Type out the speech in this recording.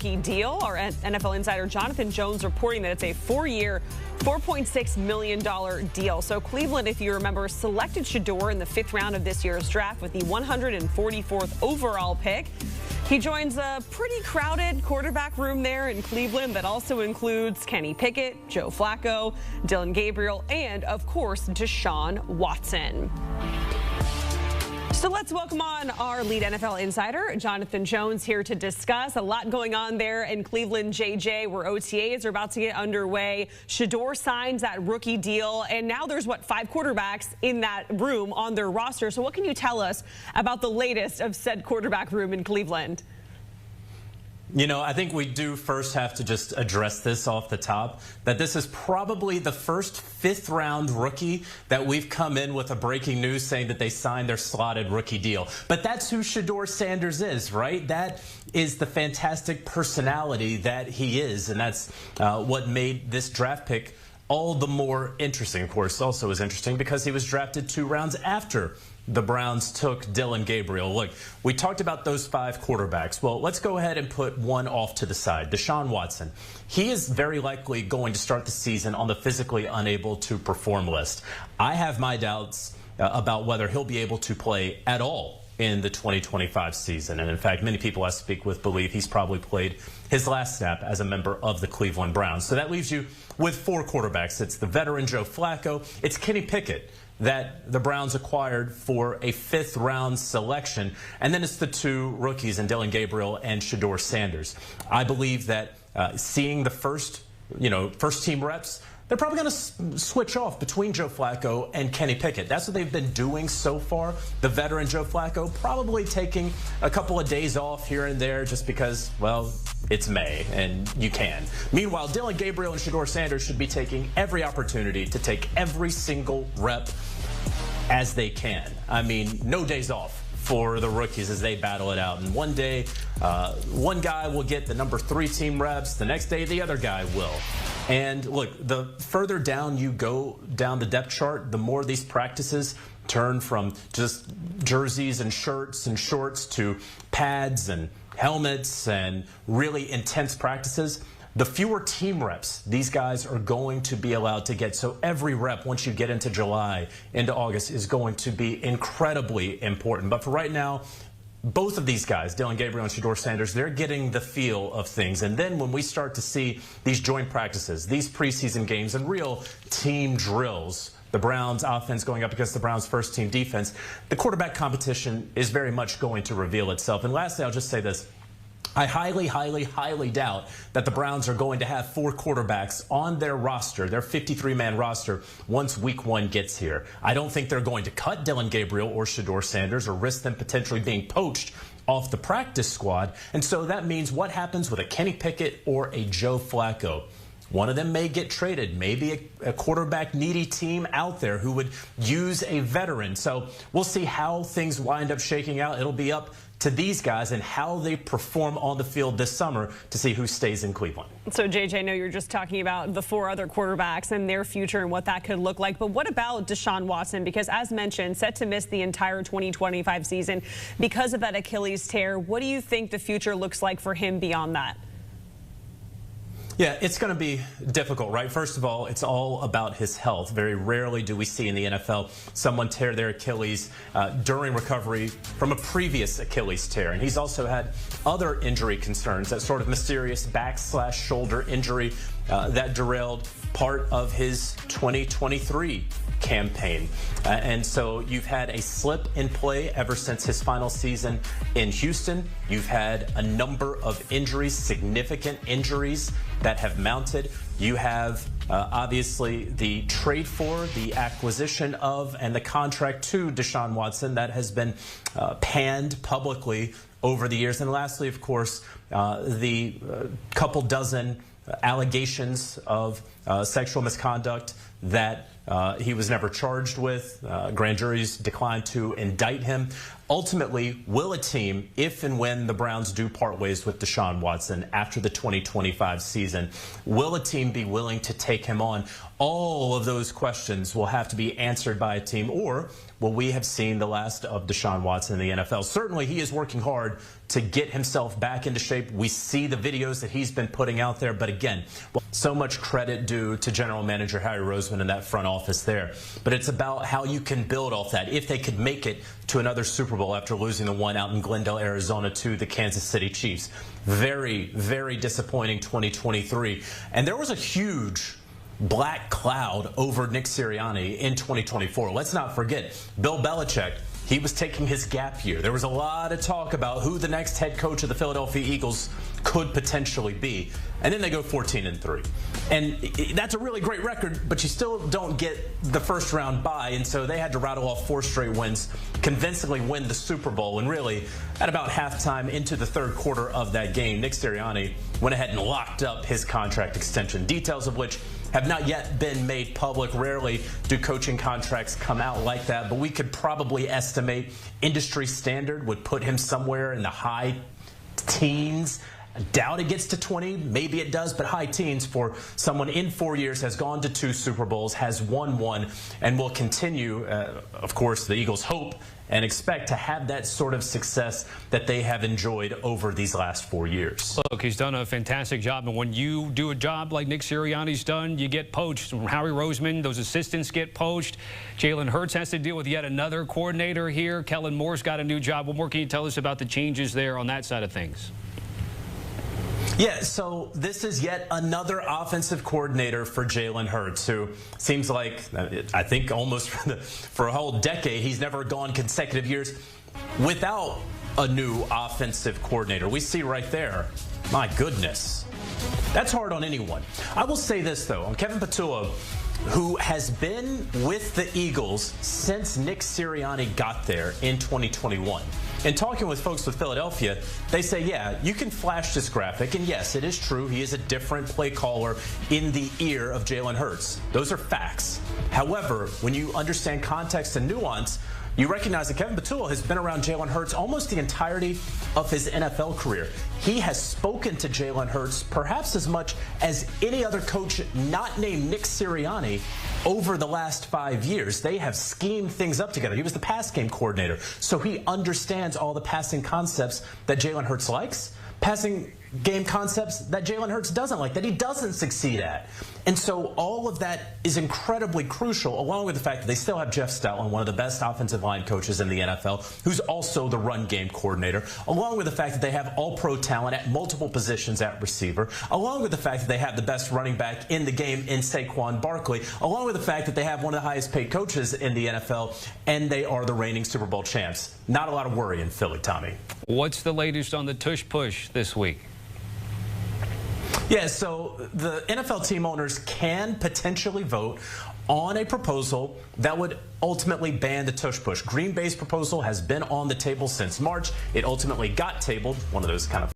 rookie deal. Our NFL insider Jonathan Jones reporting that it's a 4-year, $4.6 million deal. So Cleveland, if you remember, selected Shedeur in the 5th round of this year's draft with the 144th overall pick. He joins a pretty crowded quarterback room there in Cleveland that also includes Kenny Pickett, Joe Flacco, Dillon Gabriel, and, of course, Deshaun Watson. So let's welcome on our lead NFL insider, Jonathan Jones, here to discuss a lot going on there in Cleveland, JJ, where OTAs are about to get underway. Shedeur signs that rookie deal, and now there's, 5 quarterbacks in that room on their roster. So what can you tell us about the latest of said quarterback room in Cleveland? You know, I think we do first have to just address this off the top, that this is probably the first 5th-round rookie that we've come in with a breaking news saying that they signed their slotted rookie deal. But that's who Shedeur Sanders is, right? That is the fantastic personality that he is, and that's what made this draft pick all the more interesting. Of course, also is interesting because he was drafted 2 rounds after the Browns took Dillon Gabriel. Look, we talked about those 5 quarterbacks. Well, let's go ahead and put one off to the side. Deshaun Watson. He is very likely going to start the season on the physically unable to perform list. I have my doubts about whether he'll be able to play at all in the 2025 season. And in fact, many people I speak with believe he's probably played his last snap as a member of the Cleveland Browns. So that leaves you with 4 quarterbacks. It's the veteran Joe Flacco. It's Kenny Pickett that the Browns acquired for a 5th-round selection. And then it's the 2 rookies in Dillon Gabriel and Shedeur Sanders. I believe that seeing the first-team reps, they're probably going to switch off between Joe Flacco and Kenny Pickett. That's what they've been doing so far. The veteran Joe Flacco probably taking a couple of days off here and there just because, well, it's May and you can. Meanwhile, Dillon Gabriel and Shedeur Sanders should be taking every opportunity to take every single rep as they can. I mean, no days off for the rookies as they battle it out. And one day, one guy will get the number 3 team reps. The next day, the other guy will. And look, the further down you go down the depth chart, the more these practices turn from just jerseys and shirts and shorts to pads and helmets and really intense practices. The fewer team reps these guys are going to be allowed to get. So every rep, once you get into July, into August, is going to be incredibly important. But for right now, both of these guys, Dillon Gabriel and Shedeur Sanders, they're getting the feel of things. And then when we start to see these joint practices, these preseason games, and real team drills, the Browns offense going up against the Browns first team defense, the quarterback competition is very much going to reveal itself. And lastly, I'll just say this. I highly, highly, highly doubt that the Browns are going to have 4 quarterbacks on their roster, their 53-man roster, once week 1 gets here. I don't think they're going to cut Dillon Gabriel or Shedeur Sanders or risk them potentially being poached off the practice squad. And so that means what happens with a Kenny Pickett or a Joe Flacco? One of them may get traded, maybe a quarterback-needy team out there who would use a veteran. So we'll see how things wind up shaking out. It'll be up to these guys and how they perform on the field this summer to see who stays in Cleveland. So, JJ, I know you're just talking about the 4 other quarterbacks and their future and what that could look like. But what about Deshaun Watson? Because, as mentioned, set to miss the entire 2025 season because of that Achilles tear. What do you think the future looks like for him beyond that? Yeah, it's going to be difficult, right? First of all, it's all about his health. Very rarely do we see in the NFL someone tear their Achilles during recovery from a previous Achilles tear. And he's also had other injury concerns, that sort of mysterious back/shoulder injury that derailed part of his 2023 campaign. And so you've had a slip in play ever since his final season in Houston. You've had a number of injuries, significant injuries that have mounted. You have obviously the trade for, the acquisition of, and the contract to Deshaun Watson that has been panned publicly over the years. And lastly, of course, the couple dozen allegations of sexual misconduct that he was never charged with. Grand juries declined to indict him. Ultimately, will a team, if and when the Browns do part ways with Deshaun Watson after the 2025 season, will a team be willing to take him on? All of those questions will have to be answered by a team, or will we have seen the last of Deshaun Watson in the NFL? Certainly, he is working hard to get himself back into shape. We see the videos that he's been putting out there, but again, so much credit due to General Manager Harry Roseman and that front office there. But it's about how you can build off that. If they could make it to another Super Bowl after losing the one out in Glendale, Arizona to the Kansas City Chiefs. Very, very disappointing 2023. And there was a huge black cloud over Nick Sirianni in 2024. Let's not forget, Bill Belichick, he was taking his gap year. There was a lot of talk about who the next head coach of the Philadelphia Eagles could potentially be. And then they go 14-3. And that's a really great record, but you still don't get the first round bye. And so they had to rattle off 4 straight wins, convincingly win the Super Bowl. And really, at about halftime into the third quarter of that game, Nick Sirianni went ahead and locked up his contract extension, details of which have not yet been made public. Rarely do coaching contracts come out like that, but we could probably estimate industry standard would put him somewhere in the high teens. I doubt it gets to 20. Maybe it does, but high teens for someone in 4 years, has gone to 2 Super Bowls, has won 1, and will continue. Of course, the Eagles hope and expect to have that sort of success that they have enjoyed over these last 4 years. Look, he's done a fantastic job, and when you do a job like Nick Sirianni's done, you get poached. From Harry Roseman, those assistants get poached. Jalen Hurts has to deal with yet another coordinator here. Kellen Moore's got a new job. What more can you tell us about the changes there on that side of things? Yeah, so this is yet another offensive coordinator for Jalen Hurts, who seems like, I think almost for a whole decade, he's never gone consecutive years without a new offensive coordinator. We see right there, my goodness, that's hard on anyone. I will say this, though, on Kevin Patullo, who has been with the Eagles since Nick Sirianni got there in 2021. And talking with folks with Philadelphia, they say, yeah, you can flash this graphic, and yes, it is true, he is a different play caller in the ear of Jalen Hurts. Those are facts. However, when you understand context and nuance, you recognize that Kevin Patullo has been around Jalen Hurts almost the entirety of his NFL career. He has spoken to Jalen Hurts perhaps as much as any other coach not named Nick Sirianni over the last 5 years. They have schemed things up together. He was the pass game coordinator, so he understands all the passing concepts that Jalen Hurts likes, passing game concepts that Jalen Hurts doesn't like, that he doesn't succeed at. And so all of that is incredibly crucial, along with the fact that they still have Jeff Stoutland, one of the best offensive line coaches in the NFL, who's also the run game coordinator, along with the fact that they have all-pro talent at multiple positions at receiver, along with the fact that they have the best running back in the game in Saquon Barkley, along with the fact that they have one of the highest paid coaches in the NFL, and they are the reigning Super Bowl champs. Not a lot of worry in Philly, Tommy. What's the latest on the tush push this week? Yeah, so the NFL team owners can potentially vote on a proposal that would ultimately ban the tush push. Green Bay's proposal has been on the table since March. It ultimately got tabled, one of those kind of